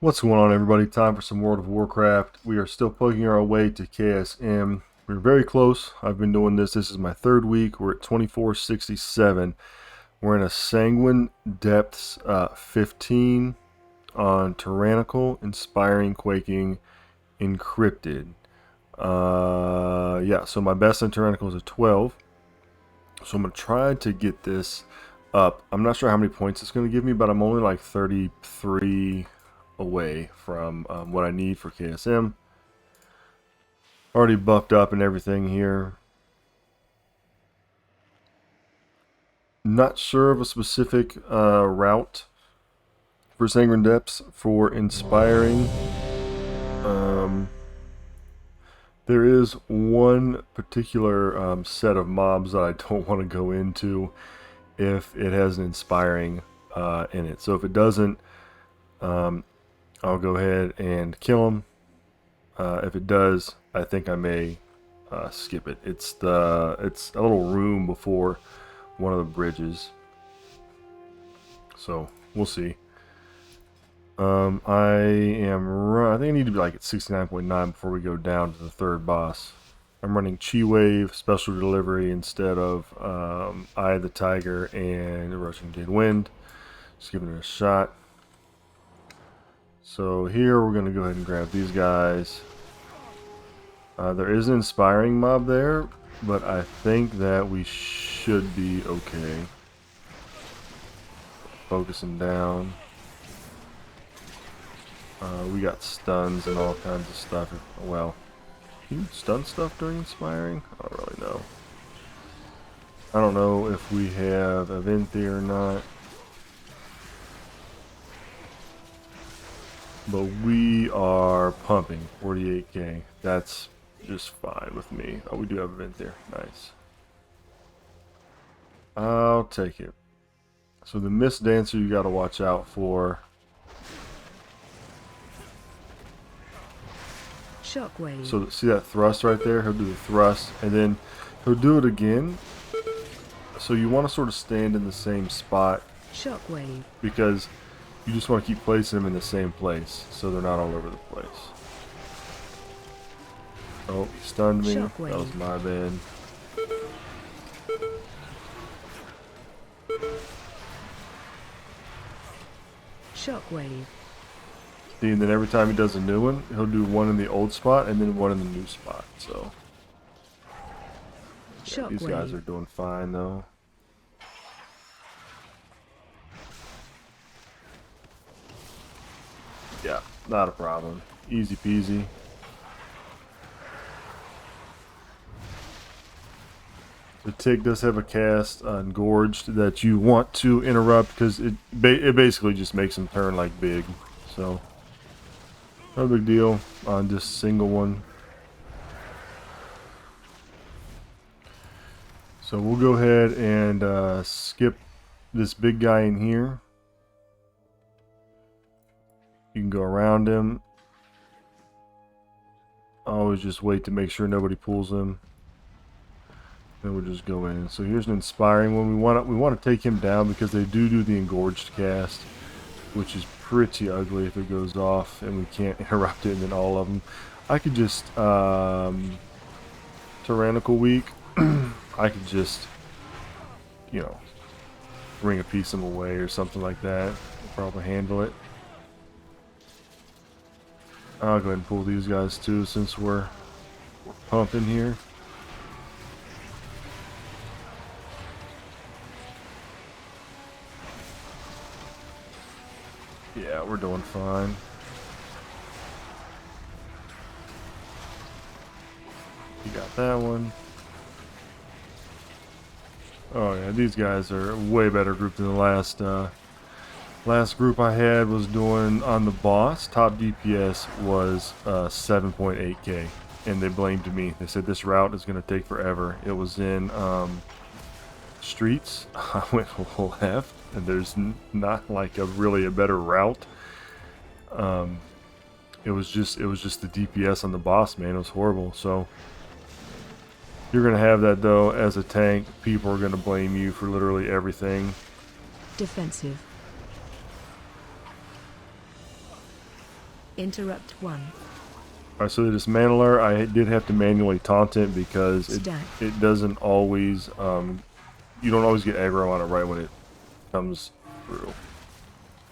What's going on, everybody? Time for some World of Warcraft. We are still plugging our way to KSM. We're very close. I've been doing this. This is my third week. We're at 2467. We're in a Sanguine Depths 15 on Tyrannical, Inspiring, Quaking, Encrypted. Yeah, so my best in Tyrannical is a 12. So I'm going to try to get this up. I'm not sure how many points it's going to give me, but I'm only like 33 away from what I need for KSM. Already buffed up and everything here. Not sure of a specific route for Sanguine Depths for inspiring. There is one particular set of mobs that I don't want to go into if it has an inspiring in it. So if it doesn't, I'll go ahead and kill him. If it does, I think I may skip it. It's a little room before one of the bridges, so we'll see. I think I need to be like at 69.9 before we go down to the third boss. I'm running Chi Wave Special Delivery instead of Eye of the Tiger and Rushing Gate Wind. Just giving it a shot. So here we're going to go ahead and grab these guys. There is an inspiring mob there, but I think that we should be okay. Focusing down. We got stuns and all kinds of stuff. Well, can you stun stuff during inspiring? I don't really know. I don't know if we have event there or not. But we are pumping 48k. That's just fine with me. Oh, we do have a vent there. Nice. I'll take it. So the Mist Dancer you got to watch out for. Shockwave. So see that thrust right there? He'll do the thrust, and then he'll do it again. So you want to sort of stand in the same spot. Shockwave. Because you just want to keep placing them in the same place, so they're not all over the place. Oh, he stunned me. Shockwave. That was my bad. Shockwave. See, and then every time he does a new one, he'll do one in the old spot and then one in the new spot. So yeah, these guys are doing fine though. Yeah, not a problem. Easy peasy. The Tig does have a cast Engorged that you want to interrupt because it basically just makes him turn like big. So no big deal on just single one. So we'll go ahead and skip this big guy in here. You can go around him. Always just wait to make sure nobody pulls him. Then we'll just go in. So here's an inspiring one. We want to take him down because they do the engorged cast, which is pretty ugly if it goes off and we can't interrupt it. And then all of them, I could just Tyrannical Week. I could just, you know, ring a piece of them away or something like that. We'll probably handle it. I'll go ahead and pull these guys too since we're pumping here. Yeah, we're doing fine. You got that one. Oh yeah, these guys are a way better group than the last group I had was doing on the boss. Top DPS was 7.8k, and they blamed me. They said this route is going to take forever. It was in streets. I went left, and there's not like really a better route. It was just the DPS on the boss, man. It was horrible. So you're gonna have that though. As a tank, people are gonna blame you for literally everything. Defensive. Interrupt 1. Alright, so the Dismantler, I did have to manually taunt it because Stack. it doesn't always, you don't always get aggro on it right when it comes through.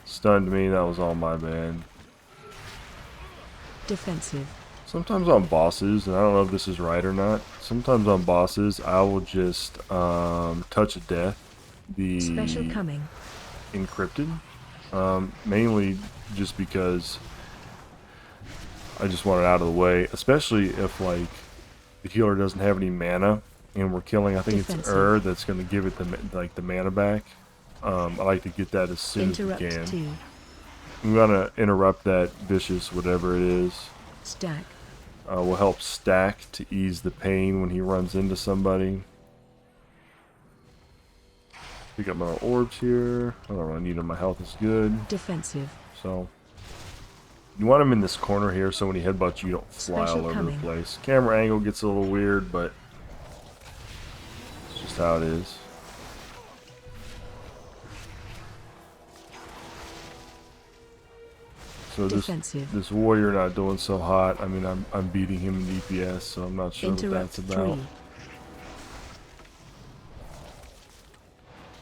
Stunned me, that was all my bad. Defensive. Sometimes on bosses, and I don't know if this is right or not, sometimes on bosses I will just touch of death the Special coming. encrypted, mainly just because I just want it out of the way, especially if like the healer doesn't have any mana and we're killing, I think it's that's going to give it the mana back. I like to get that as soon as we can. 2. I'm going to interrupt that vicious whatever it is. Stack. Will help stack to ease the pain when he runs into somebody. Pick up my orbs here. I don't really need them. My health is good. Defensive. So you want him in this corner here so when he headbutts you don't fly Special all over coming. the place. Camera angle gets a little weird, but it's just how it is. So this warrior not doing so hot. I mean, I'm beating him in DPS, so I'm not sure what that's about. 3.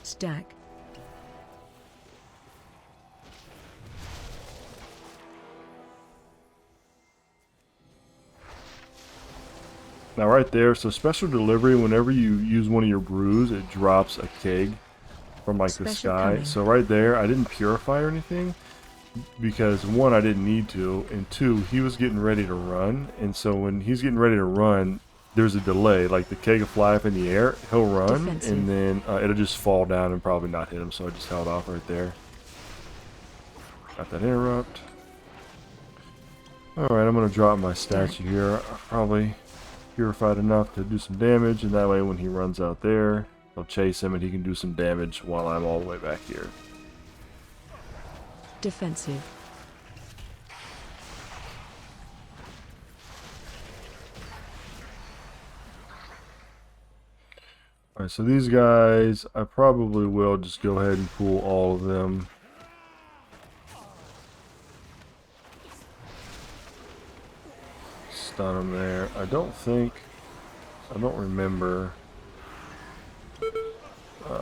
Stack. Now right there, so special delivery, whenever you use one of your brews, it drops a keg from like the sky. Coming. So right there, I didn't purify or anything, because one, I didn't need to, and two, he was getting ready to run, and so when he's getting ready to run, there's a delay. Like the keg will fly up in the air, he'll run, Defensive. and then it'll just fall down and probably not hit him, so I just held off right there. Got that interrupt. Alright, I'm going to drop my statue here. I probably purified enough to do some damage, and that way when he runs out there, I'll chase him and he can do some damage while I'm all the way back here. Defensive. Alright, so these guys, I probably will just go ahead and pull all of them. Stun them there. I don't remember. I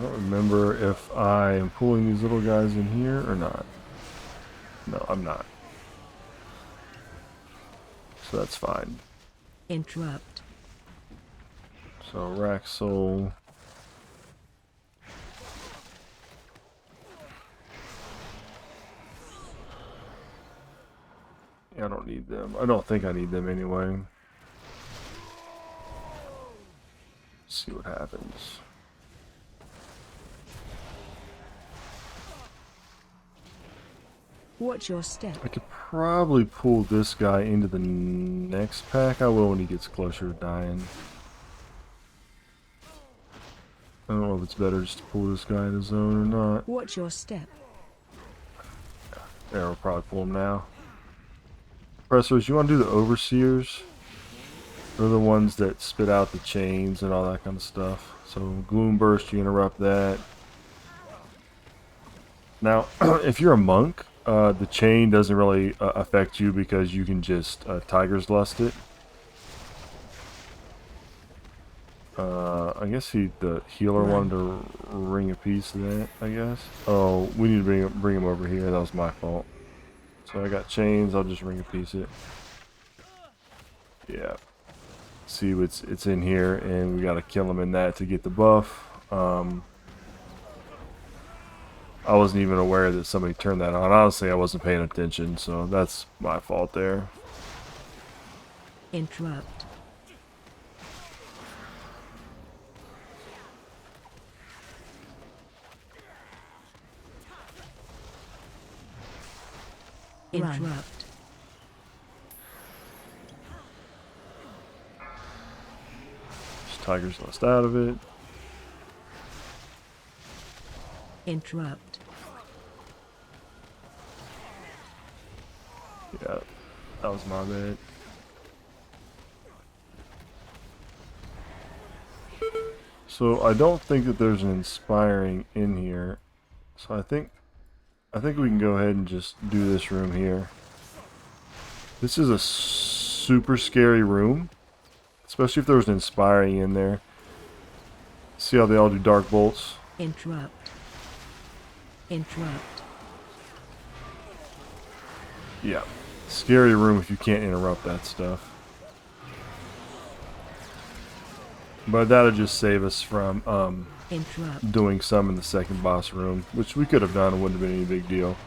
don't remember if I am pulling these little guys in here or not. No, I'm not. So that's fine. Interrupt. So rack soul. Yeah, I don't need them. I don't think I need them anyway. See what happens. Watch your step. I could probably pull this guy into the next pack. I will when he gets closer to dying. I don't know if it's better just to pull this guy in the zone or not. Watch your step. There, we'll probably pull him now. Pressers, you want to do the overseers? They're the ones that spit out the chains and all that kind of stuff. So gloom burst, you interrupt that. Now, if you're a monk, the chain doesn't really affect you because you can just Tiger's Lust it. I guess the healer wanted to ring a piece of that, I guess. Oh, we need to bring him over here. That was my fault. So I got chains. I'll just ring a piece of it. Yeah. See, it's in here, and we got to kill him in that to get the buff. I wasn't even aware that somebody turned that on. Honestly, I wasn't paying attention, so that's my fault there. Interrupt. Interrupt. Just Tiger's Lust out of it. Interrupt. Yeah, that was my bad. So I don't think that there's an inspiring in here. So I think we can go ahead and just do this room here. This is a super scary room, especially if there was an inspiring in there. See how they all do dark bolts? Interrupt. Interrupt. Yeah. Scary room if you can't interrupt that stuff. But that'll just save us from Interrupt. doing some in the second boss room, which we could have done. It wouldn't have been any big deal.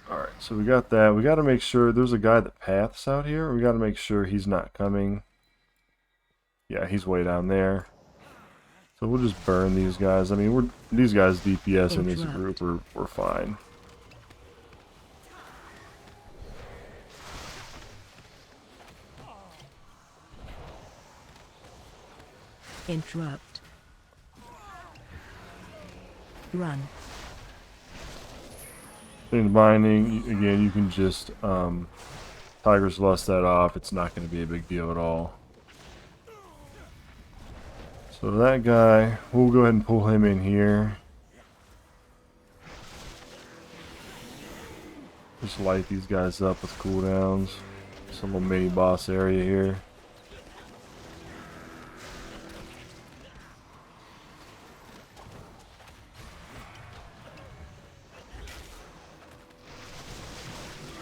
Alright, so we got that. We got to make sure there's a guy that paths out here. We got to make sure he's not coming. Yeah, he's way down there. So we'll just burn these guys. I mean, these guys DPS in this group we're fine. Interrupt. Run. In binding, again, you can just Tiger's Lust that off. It's not going to be a big deal at all. So that guy, we'll go ahead and pull him in here. Just light these guys up with cooldowns. Some little mini boss area here.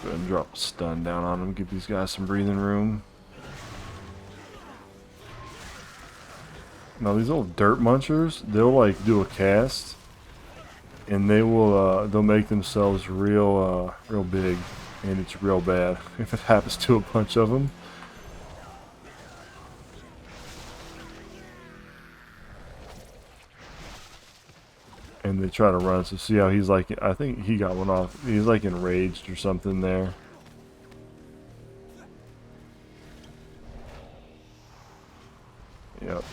Go ahead and drop a stun down on them. Give these guys some breathing room. Now these little dirt munchers, they'll like do a cast, and they'll make themselves real big, and it's real bad if it happens to a bunch of them. And they try to run. So see how he's like, I think he got one off. He's like enraged or something there. Yep.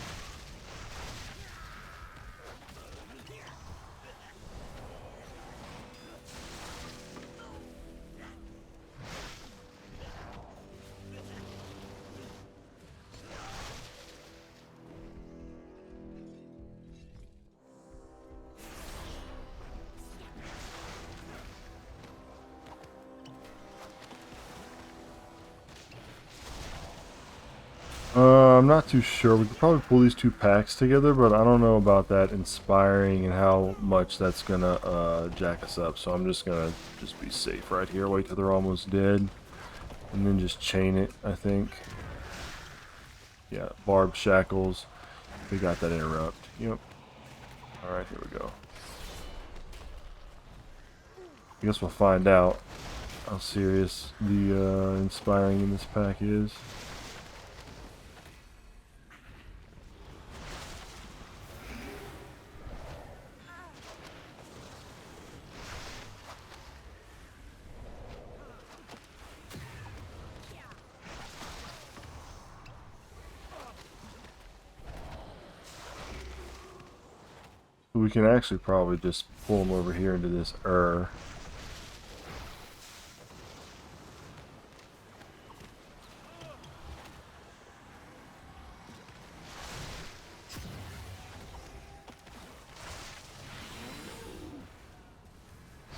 I'm not too sure. We could probably pull these two packs together, but I don't know about that inspiring and how much that's gonna jack us up. So I'm just gonna be safe right here. Wait till they're almost dead, and then just chain it. I think. Yeah, barbed shackles. We got that interrupt. Yep. All right, here we go. I guess we'll find out how serious the inspiring in this pack is. We can actually probably just pull them over here into this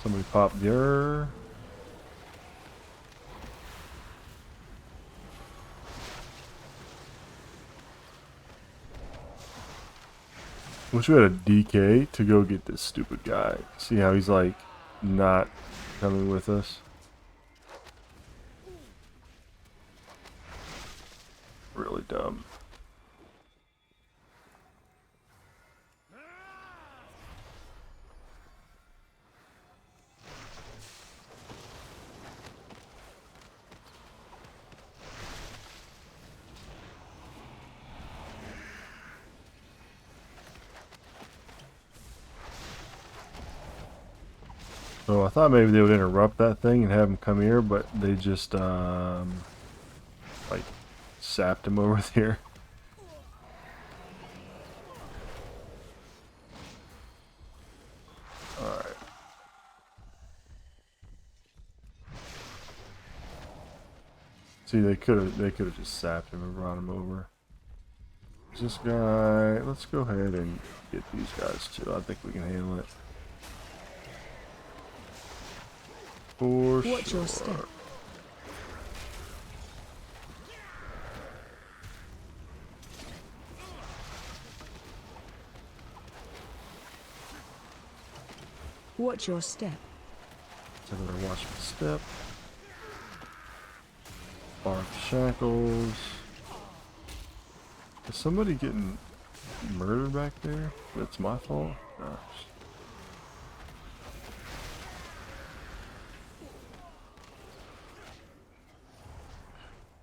Somebody pop the Wish we had a DK to go get this stupid guy. See how he's like not coming with us? Really dumb. So I thought maybe they would interrupt that thing and have him come here, but they just like sapped him over there. Alright. See, they could have just sapped him and brought him over. This guy, let's go ahead and get these guys too. I think we can handle it. For Watch sure. your step. Watch your step. So I'm gonna watch my step. Barbed shackles. Is somebody getting murdered back there? That's my fault? Gosh.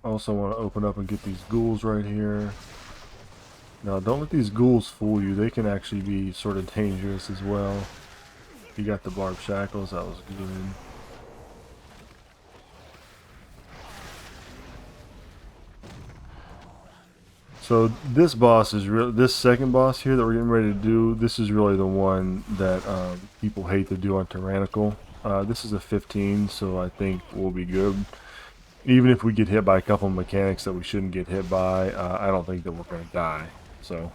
I also want to open up and get these ghouls right here. Now, don't let these ghouls fool you. They can actually be sort of dangerous as well. You got the barbed shackles. That was good. So this boss is real. This second boss here that we're getting ready to do. This is really the one that people hate to do on Tyrannical. This is a 15, so I think we'll be good. Even if we get hit by a couple of mechanics that we shouldn't get hit by, I don't think that we're going to die. So.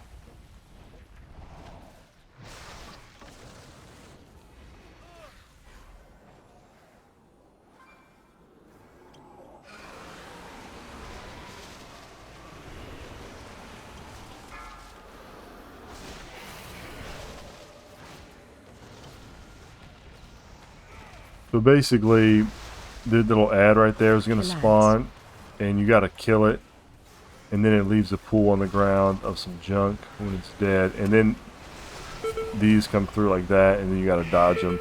So basically, the little ad right there is going to spawn, and you got to kill it, and then it leaves a pool on the ground of some junk when it's dead, and then these come through like that, and then you got to dodge them.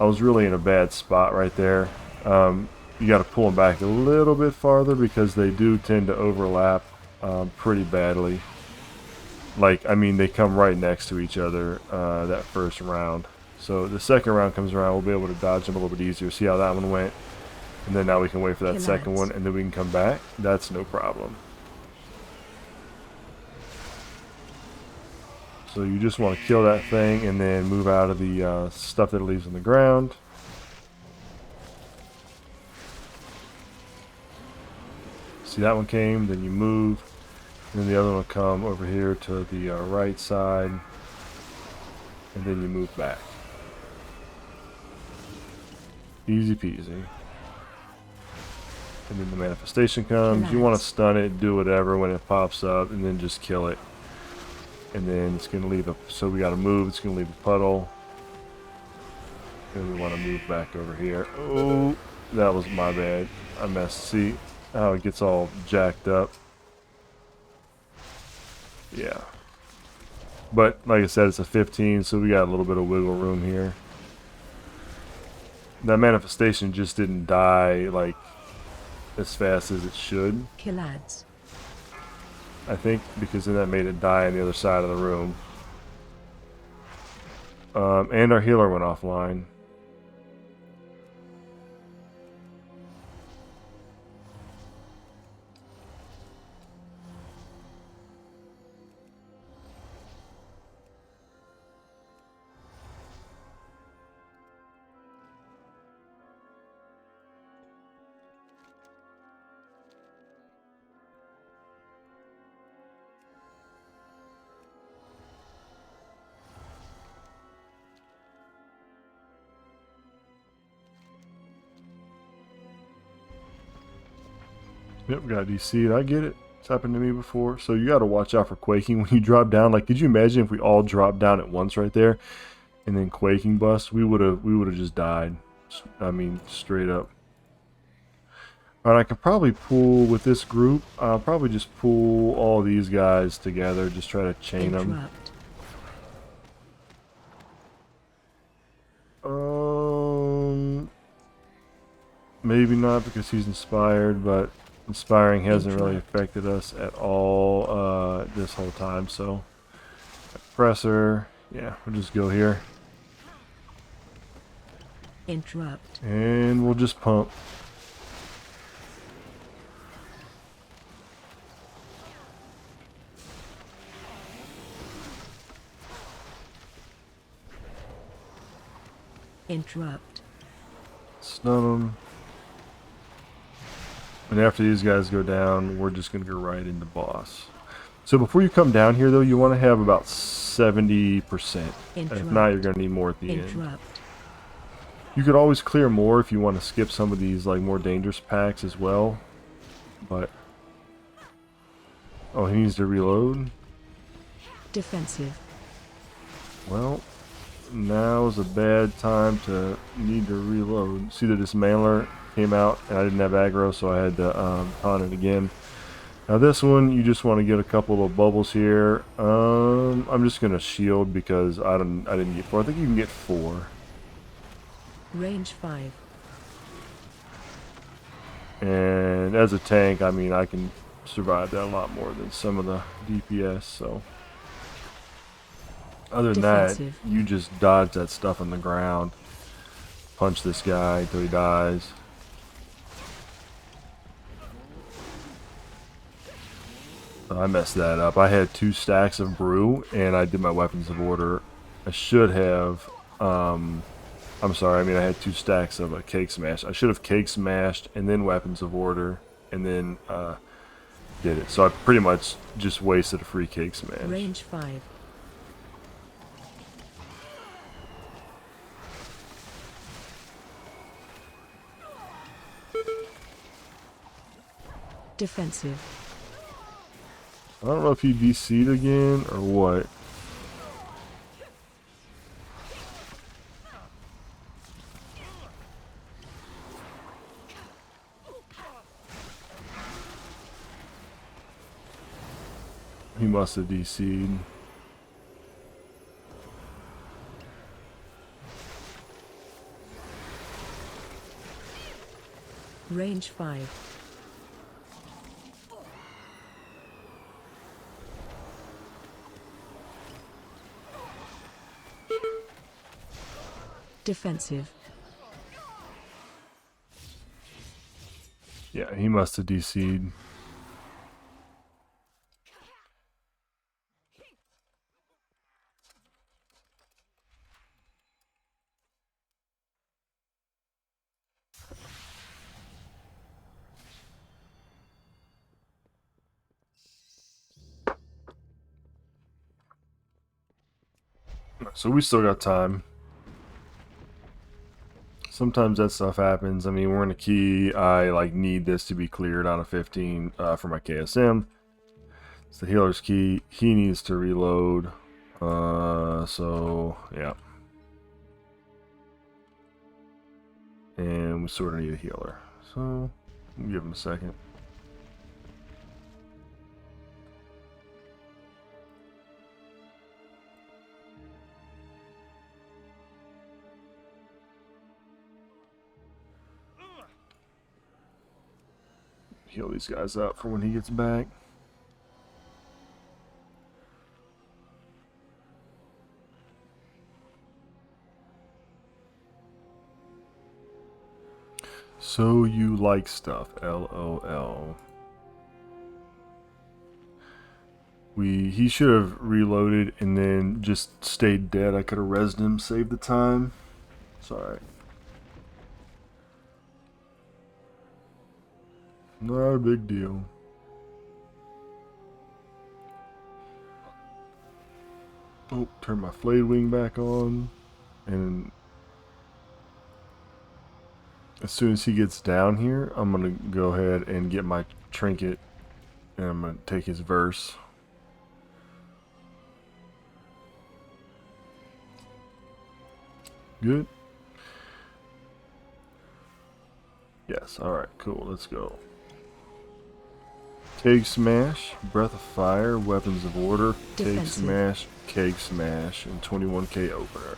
I was really in a bad spot right there. You got to pull them back a little bit farther because they do tend to overlap pretty badly. Like, I mean, they come right next to each other that first round. So the second round comes around, we'll be able to dodge them a little bit easier. See how that one went? And then now we can wait for that second one, and then we can come back. That's no problem. So you just want to kill that thing and then move out of the stuff that it leaves on the ground. See, that one came, then you move. And then the other one will come over here to the right side. And then you move back. Easy peasy. And then the manifestation comes. You want to stun it, do whatever when it pops up, and then just kill it. And then it's going to leave a... So we got to move. It's going to leave a puddle. And we want to move back over here. Oh, that was my bad. I messed. See how it gets all jacked up? Yeah. But like I said, it's a 15, so we got a little bit of wiggle room here. That manifestation just didn't die like as fast as it should. Kill ads. I think because then that made it die on the other side of the room. And our healer went offline. Yep, got DC'd. I get it. It's happened to me before. So you got to watch out for quaking when you drop down. Like, could you imagine if we all dropped down at once right there, and then quaking bust? We would have just died. I mean, straight up. All right, I could probably pull with this group. I'll probably just pull all these guys together. Just try to chain them. Maybe not because he's inspired, but inspiring hasn't really affected us at all this whole time. So, presser, yeah, we'll just go here. Interrupt. And we'll just pump. Interrupt. Stun them. And after these guys go down, we're just going to go right into boss. So before you come down here, though, you want to have about 70%. If not, you're going to need more at the end. You could always clear more if you want to skip some of these like more dangerous packs as well. But... oh, he needs to reload? Defensive. Well, now's a bad time to need to reload. See, the dismantler came out and I didn't have aggro, so I had to taunt it again. Now this one, you just want to get a couple of bubbles here. I'm just gonna shield because I didn't get 4. I think you can get 4. Range 5. And as a tank, I mean, I can survive that a lot more than some of the DPS. So other than that, you just dodge that stuff on the ground, punch this guy until he dies. I messed that up. I had 2 stacks of brew and I did my weapons of order. I should have I'm sorry, I mean I had 2 stacks of a cake smash. I should have cake smashed and then weapons of order and then did it. So I pretty much just wasted a free cake smash. Range 5. Defensive. I don't know if he DC'd again or what. He must have DC'd. Range 5. Defensive. Yeah, he must have DC'd. So we still got time. Sometimes that stuff happens. I mean, we're in a key. I like need this to be cleared on a 15 for my KSM. It's the healer's key. He needs to reload. So yeah. And we sort of need a healer. So we'll give him a second. Heal these guys up for when he gets back. So you like stuff, LOL. He should have reloaded and then just stayed dead. I could have rezzed him, saved the time. It's alright. Not a big deal. Oh, turn my flayed wing back on. And as soon as he gets down here, I'm going to go ahead and get my trinket. And I'm going to take his verse. Good? Yes, alright, cool, let's go. Cake Smash, Breath of Fire, Weapons of Order, Cake Smash, Cake Smash, and 21k opener.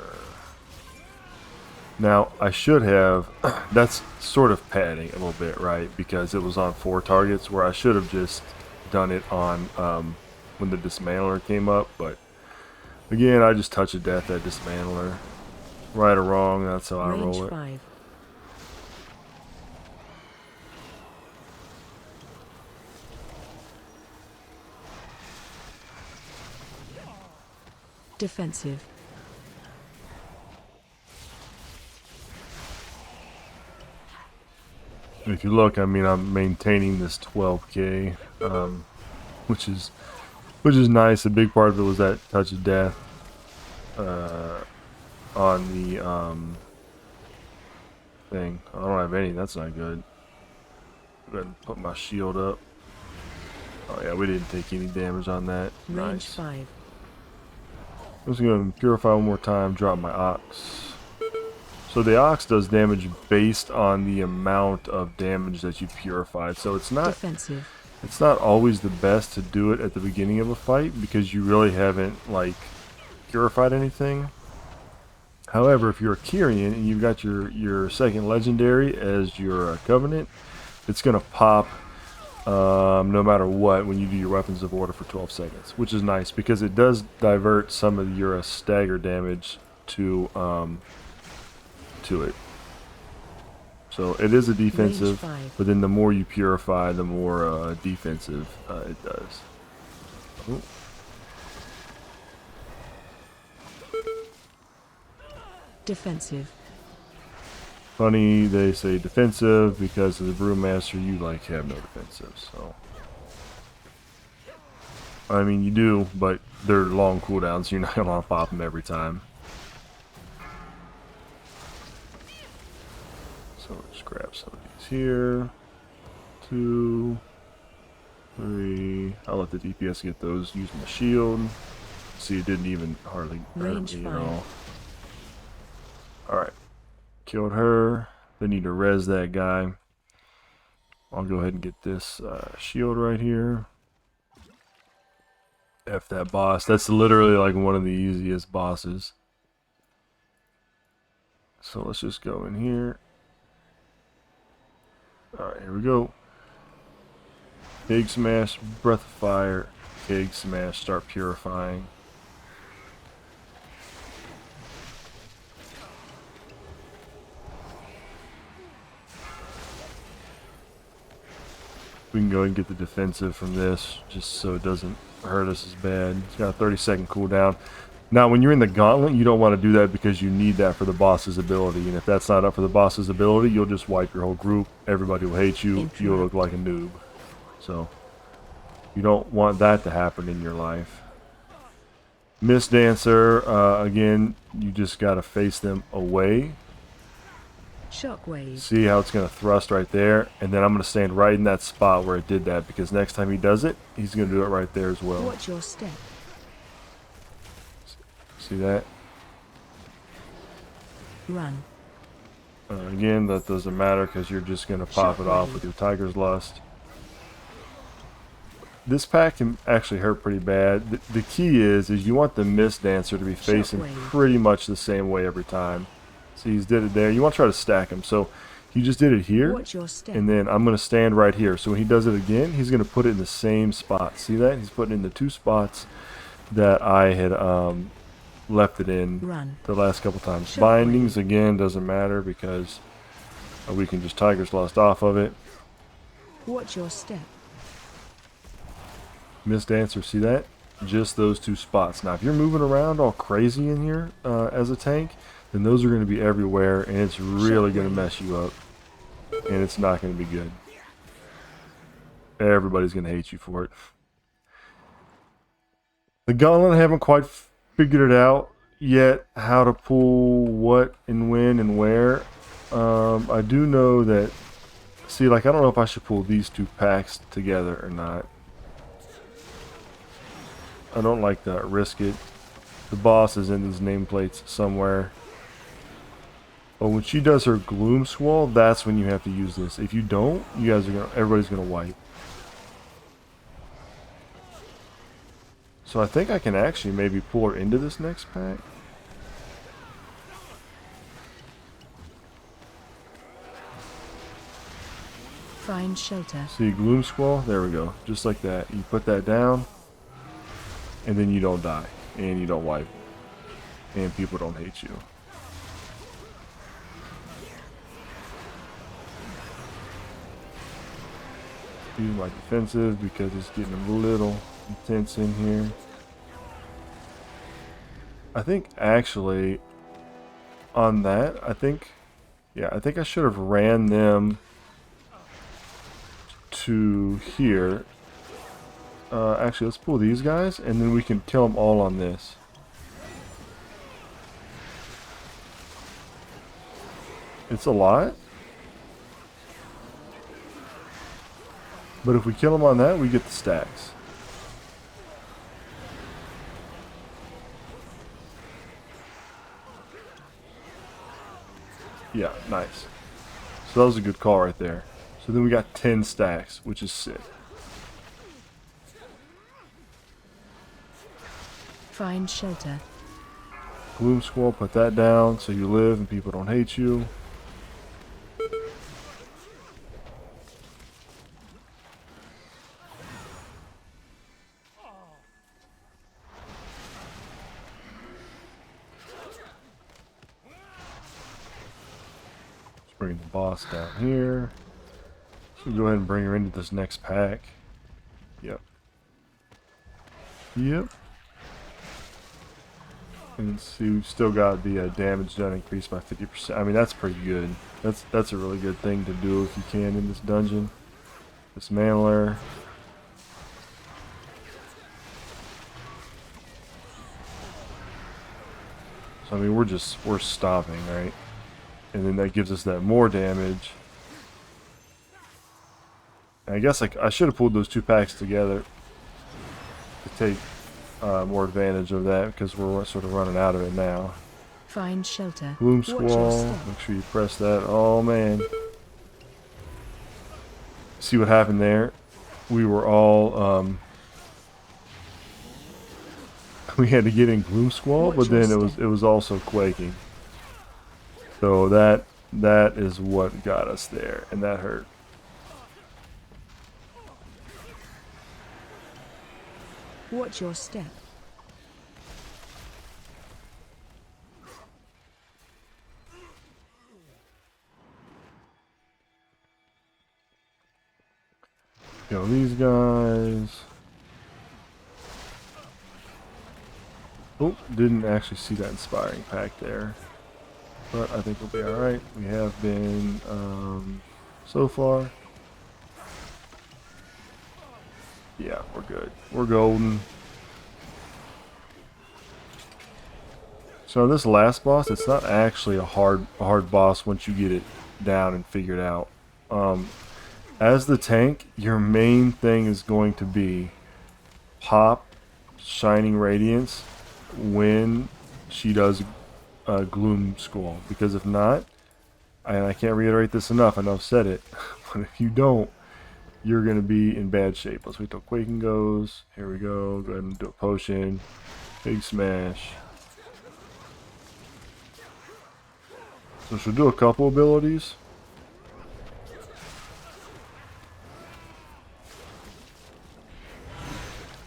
Now, I should have, that's sort of padding a little bit, right? Because it was on 4 targets, where I should have just done it on when the Dismantler came up, but again, I just touch of death that Dismantler. Right or wrong, that's how I roll it. 5. Defensive. If you look, I mean, I'm maintaining this 12k, which is nice. A big part of it was that touch of death on the thing. I don't have any. That's not good. Go ahead and put my shield up. Oh yeah, we didn't take any damage on that. Range Nice. 5. I'm just going to purify one more time, drop my ox. So the ox does damage based on the amount of damage that you purified. So it's not Defensive. it's not always the best to do it at the beginning of a fight because you really haven't like purified anything. However, if you're a Kyrian and you've got your second legendary as your covenant, it's going to pop no matter what when you do your weapons of order for 12 seconds, which is nice because it does divert some of your stagger damage to it. So it is a defensive, but then the more you purify, the more defensive it does. Oh. Defensive. Funny they say defensive because as a brewmaster you like have no defensive. So I mean you do, but they're long cooldowns, so you're not gonna pop them every time. So let's grab some of these here. 2, 3. I'll let the DPS get those. Use my shield. See, it didn't even hardly hurt me at all. Alright. Killed her. They need to res that guy. I'll go ahead and get this shield right here. F that boss. That's literally like one of the easiest bosses. So let's just go in here. Alright, here we go. Keg Smash, Breath of Fire, Keg Smash, start purifying. We can go ahead and get the defensive from this, just so it doesn't hurt us as bad. It's got a 30-second cooldown. Now, when you're in the Gauntlet, you don't want to do that because you need that for the boss's ability. And if that's not up for the boss's ability, you'll just wipe your whole group. Everybody will hate you. You'll look like a noob. So, you don't want that to happen in your life. Mist Dancer, again, you just got to face them away. Shockwave. See how it's going to thrust right there, and then I'm going to stand right in that spot where it did that, because next time he does it, he's going to do it right there as well. Watch your step. See that? Run. Again, that doesn't matter because you're just going to pop it off with your Tiger's Lust. This pack can actually hurt pretty bad. The key is you want the Mist Dancer to be facing pretty much the same way every time. See, he's did it there. You want to try to stack him. So he just did it here, and then I'm going to stand right here. So when he does it again, he's going to put it in the same spot. See that? He's putting it in the 2 spots that I had left it in the last couple times. Bindings, again, doesn't matter because we can just Tiger's Lust off of it. Watch your step. Mist Dancer, see that? Just those 2 spots. Now, if you're moving around all crazy in here as a tank, then those are going to be everywhere, and it's really going to mess you up. And it's not going to be good. Everybody's going to hate you for it. The Gauntlet, I haven't quite figured it out yet, how to pull what and when and where. I do know that, see, like, I don't know if I should pull these 2 packs together or not. I don't like to risk it. The boss is in these nameplates somewhere. But when she does her Gloom Squall, that's when you have to use this. If you don't, you guys are gonna, everybody's gonna wipe. So I think I can actually maybe pull her into this next pack. Find shelter. See, Gloom Squall? There we go. Just like that. You put that down, and then you don't die. And you don't wipe. And people don't hate you. Use my defensive because it's getting a little intense in here. I think actually on that, I think I should have ran them to here. Actually, let's pull these guys, and then we can kill them all on this. It's a lot. But if we kill them on that, we get the stacks. Yeah, nice. So that was a good call right there. So then we got 10 stacks, which is sick. Find shelter. Gloom Squall, put that down so you live and people don't hate you. Let's bring the boss down here. So go ahead and bring her into this next pack. Yep. Yep. And see, we've still got the damage done increased by 50%. I mean, that's pretty good. That's a really good thing to do if you can in this dungeon. Dismantler. So I mean, we're stopping, right? And then that gives us that more damage. And I guess I should have pulled those two packs together to take more advantage of that, because we're sort of running out of it now. Find shelter. Gloom Watch your Squall. step. Make sure you press that. Oh man. See what happened there? We were all we had to get in Gloom Squall, Watch but your then it was also quaking. So that is what got us there, and that hurt. Watch your step. Kill these guys. Oh, didn't actually see that inspiring pack there. But I think we'll be alright. We have been, so far. Yeah, we're good. We're golden. So this last boss, it's not actually a hard boss once you get it down and figured out. As the tank, your main thing is going to be pop Shining Radiance when she does Gloom Squall. Because if not, and I can't reiterate this enough, I know I've said it, but if you don't, you're going to be in bad shape. Let's wait till Quaking goes. Here we go. Go ahead and do a potion. Big smash. So she'll do a couple abilities.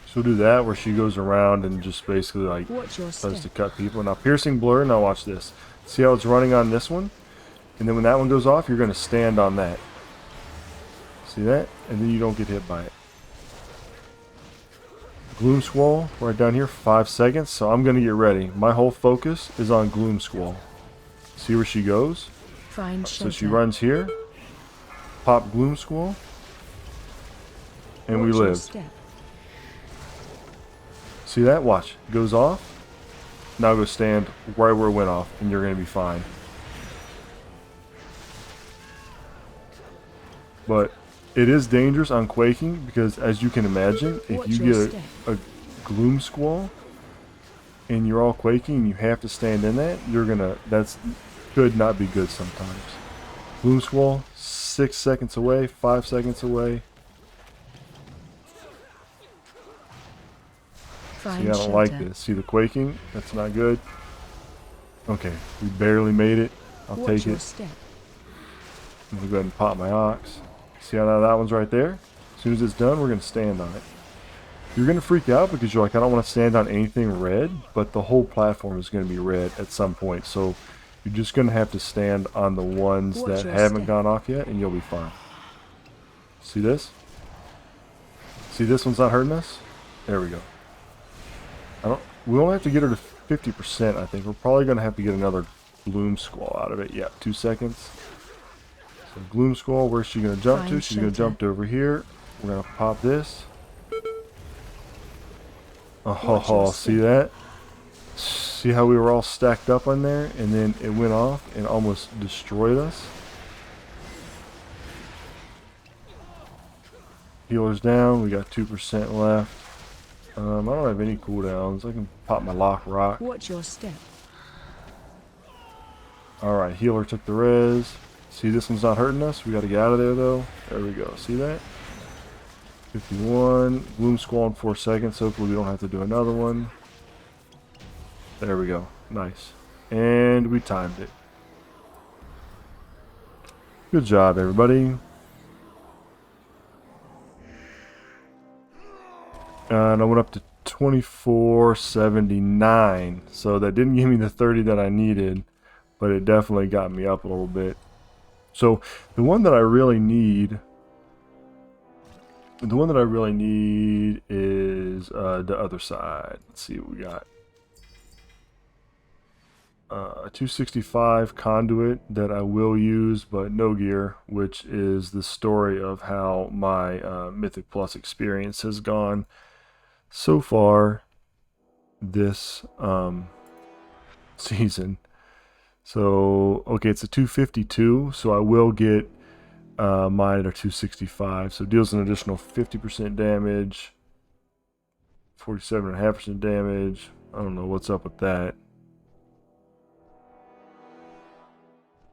She'll do that where she goes around and just basically like Watch your tries to step. cut people. Now Piercing Blur, now watch this. See how it's running on this one? And then when that one goes off, you're going to stand on that. See that? And then you don't get hit by it. Gloom Squall, right down here, 5 seconds. So I'm going to get ready. My whole focus is on Gloom Squall. See where she goes? Find So shelter. she runs here. Pop Gloom Squall. And we Watch your live. step. See that? Watch. Goes off. Now go stand right where it went off, and you're going to be fine. But it is dangerous on quaking, because as you can imagine, if Watch you your get step. a Gloom Squall and you're all quaking and you have to stand in that, that's could not be good sometimes. Gloom Squall, 6 seconds away, 5 seconds away. Find See, I don't shelter. like this. See the quaking? That's not good. Okay, we barely made it. I'll Watch take your it. step. I'm gonna go ahead and pop my ox. See how now that one's right there? As soon as it's done, we're gonna stand on it. You're gonna freak out because you're like, I don't want to stand on anything red, but the whole platform is gonna be red at some point. So you're just gonna have to stand on the ones Watch that your haven't step. gone off yet, and you'll be fine. See this? See this one's not hurting us? There we go. We only have to get her to 50%, I think. We're probably gonna have to get another Gloom Squall out of it. Yeah, 2 seconds. So Gloom Skull, where's she gonna jump to? Find She's gonna shelter. jump to over here. We're gonna pop this. Watch your Oh, see step. that? See how we were all stacked up on there, and then it went off and almost destroyed us? Healers down, we got 2% left. I don't have any cooldowns. I can pop my lock rock. Watch your step. Alright, healer took the res. See, this one's not hurting us. We gotta get out of there though. There we go. See that? 51. Gloom Squall in 4 seconds. Hopefully we don't have to do another one. There we go. Nice. And we timed it. Good job, everybody. And I went up to 2479. So that didn't give me the 30 that I needed, but it definitely got me up a little bit. So the one that I really need is the other side. Let's see what we got. A 265 conduit that I will use, but no gear, which is the story of how my Mythic Plus experience has gone so far this season. So, okay, it's a 252, so I will get mine at 265. So deals an additional 50% damage, 47.5% damage. I don't know what's up with that.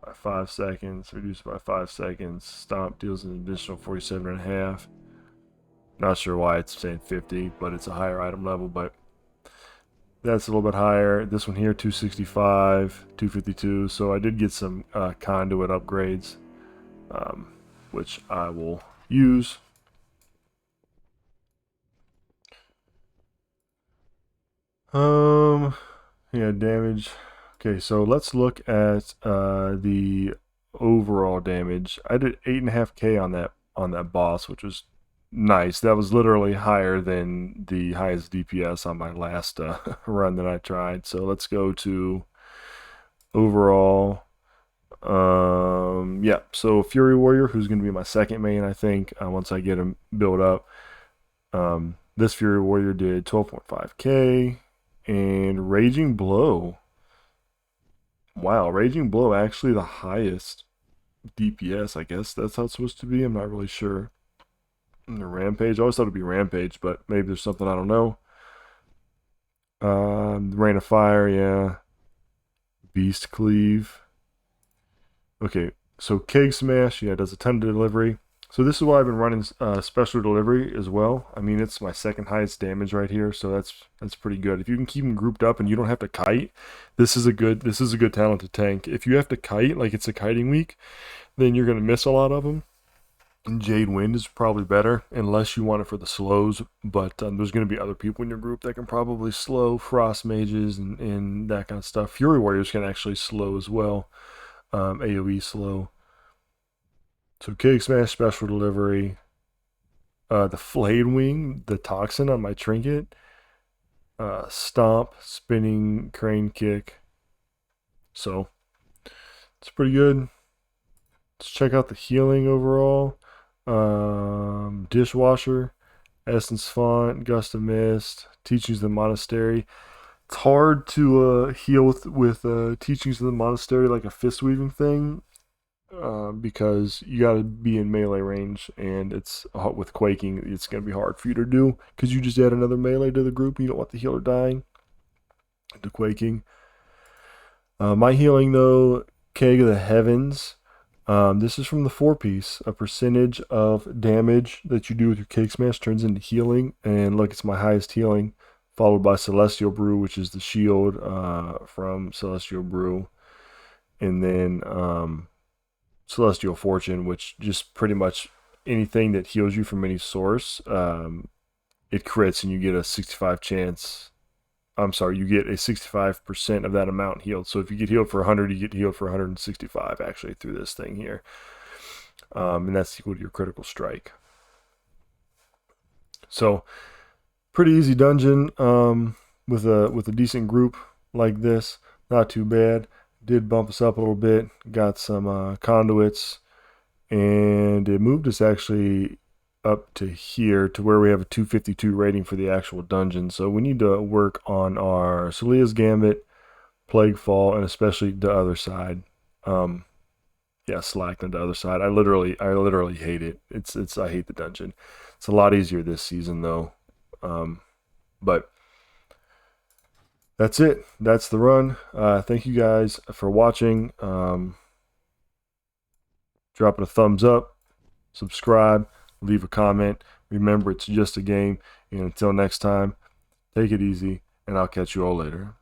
By 5 seconds, reduced by 5 seconds. Stomp deals an additional 47.5. Not sure why it's saying 50, but it's a higher item level, but that's a little bit higher. This one here, 265, 252. So I did get some conduit upgrades, which I will use. Yeah, damage. Okay, so let's look at the overall damage. I did 8.5k on that boss, which was nice. That was literally higher than the highest DPS on my last run that I tried. So let's go to overall. Yeah, so Fury Warrior, who's going to be my second main, I think, once I get him built up. This Fury Warrior did 12.5k, and Raging Blow. Wow, Raging Blow actually the highest DPS, I guess that's how it's supposed to be. I'm not really sure. The Rampage, I always thought it'd be Rampage, but maybe there's something I don't know. Rain of Fire, yeah. Beast Cleave. Okay, so Keg Smash, yeah, does a ton of delivery. So this is why I've been running special delivery as well. I mean, it's my second highest damage right here, so that's pretty good. If you can keep them grouped up and you don't have to kite, this is a good talent to tank. If you have to kite, like it's a kiting week, then you're gonna miss a lot of them. And Jade Wind is probably better, unless you want it for the slows. But there's going to be other people in your group that can probably slow Frost Mages and that kind of stuff. Fury Warriors can actually slow as well, AoE slow. So Cake Smash, Special Delivery. The Flayed Wing, the Toxin on my Trinket. Stomp, Spinning Crane Kick. So, it's pretty good. Let's check out the healing overall. Dishwasher, Essence Font, Gust of Mist, Teachings of the Monastery. It's hard to heal with Teachings of the Monastery like a fist weaving thing, because you got to be in melee range, and it's with Quaking, it's going to be hard for you to do because you just add another melee to the group. You don't want the healer dying to Quaking. My healing though, Keg of the Heavens. This is from the 4-piece. A percentage of damage that you do with your Cake Smash turns into healing. And look, it's my highest healing, followed by Celestial Brew, which is the shield from Celestial Brew. And then Celestial Fortune, which just pretty much anything that heals you from any source, it crits and you get a 65 chance. I'm sorry, you get a 65% of that amount healed. So if you get healed for 100, you get healed for 165 actually through this thing here. And that's equal to your critical strike. So pretty easy dungeon with a decent group like this. Not too bad. Did bump us up a little bit. Got some conduits and it moved us actually up to here to where we have a 252 rating for the actual dungeon. So we need to work on our Celia's Gambit, Plaguefall, and especially the other side. Yeah, Slack on the other side. I literally hate it. I hate the dungeon. It's a lot easier this season though. But that's it. That's the run. Thank you guys for watching. Dropping a thumbs up, subscribe, leave a comment. Remember, it's just a game. And until next time, take it easy, and I'll catch you all later.